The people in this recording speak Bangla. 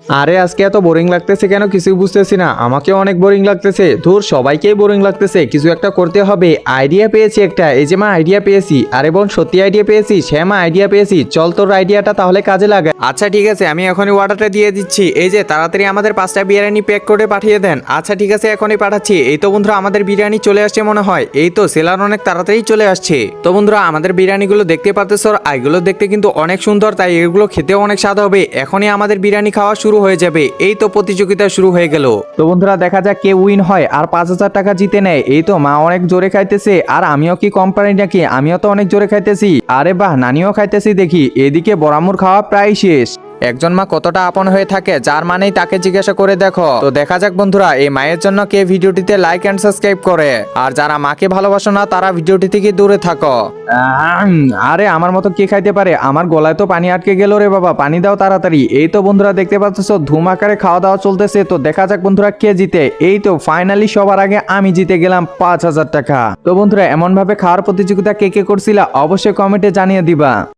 আরে আজকে এত বোরিং লাগতেছে কেন কিছুই বুঝতেছি না। আমাকে অনেক বোরিং লাগতেছে। ধুর, সবাইকেই বোরিং লাগতেছে। কিছু একটা করতে হবে। আইডিয়া পেয়েছি একটা। এই যে মা, আইডিয়া পেয়েছি। আরে বোন, সত্যি আইডিয়া পেয়েছি। শ্যামা, আইডিয়া পেয়েছি। চল তোর আইডিয়াটা তাহলে কাজে লাগা। আচ্ছা ঠিক আছে, আমি এখনই অর্ডারটা দিয়ে দিচ্ছি। এই যে তাড়াতাড়ি আমাদের 5টা বিরিয়ানি প্যাক করে পাঠিয়ে দেন। আচ্ছা ঠিক আছে, এখনই পাঠাচ্ছি। এই তো বন্ধুরা, আমাদের বিরিয়ানি চলে আসছে মনে হয়। এই তো সেলার অনেক তাড়াতাড়ি চলে আসছে। তো বন্ধুরা, আমাদের বিরিয়ানিগুলো দেখতে পাচ্ছ, এগুলো দেখতে কিন্তু অনেক সুন্দর, তাই এগুলো খেতেও অনেক স্বাদ হবে। এখনই আমাদের বিরিয়ানি খাওয়া শুরু হয়ে যাবে। এই তো প্রতিযোগিতা শুরু হয়ে গেল। তো বন্ধুরা, দেখা যাক কে উইন হয় আর 5,000 টাকা জিতে নেয়। এই তো মা অনেক জোরে খাইতেছে, আর আমিও কি কম পারি নাকি? আমিও তো অনেক জোরে খাইতেছি। আরে বাহ, নানিও খাইতেছি দেখি। এদিকে বড়ামুর খাওয়া প্রায় শেষ। একজন মা কতটা আপন হয়ে থাকে, যার মানেই তাকে জিজ্ঞাসা করে দেখো। তো দেখা যাক বন্ধুরা, এই মায়ের জন্য কে ভিডিওটিতে লাইক এন্ড সাবস্ক্রাইব করে। আর যারা মাকে ভালোবাসো না, তারা ভিডিওটি থেকে দূরে থাকো। আরে আমার মতো কে খাইতে পারে? আমার গলায় তো পানি আটকে গেল রে বাবা, পানি দাও তাড়াতাড়ি। এই তো বন্ধুরা, দেখতে পাচ্ছ ধুম আকারে খাওয়া দাওয়া চলতেছে। তো দেখা যাক বন্ধুরা কে জিতে। এই তো ফাইনালি সবার আগে আমি জিতে গেলাম 5,000 টাকা। তো বন্ধুরা, এমন ভাবে খাওয়ার প্রতিযোগিতা কে কে করছিলা অবশ্যই কমেন্টে জানিয়ে দিবা।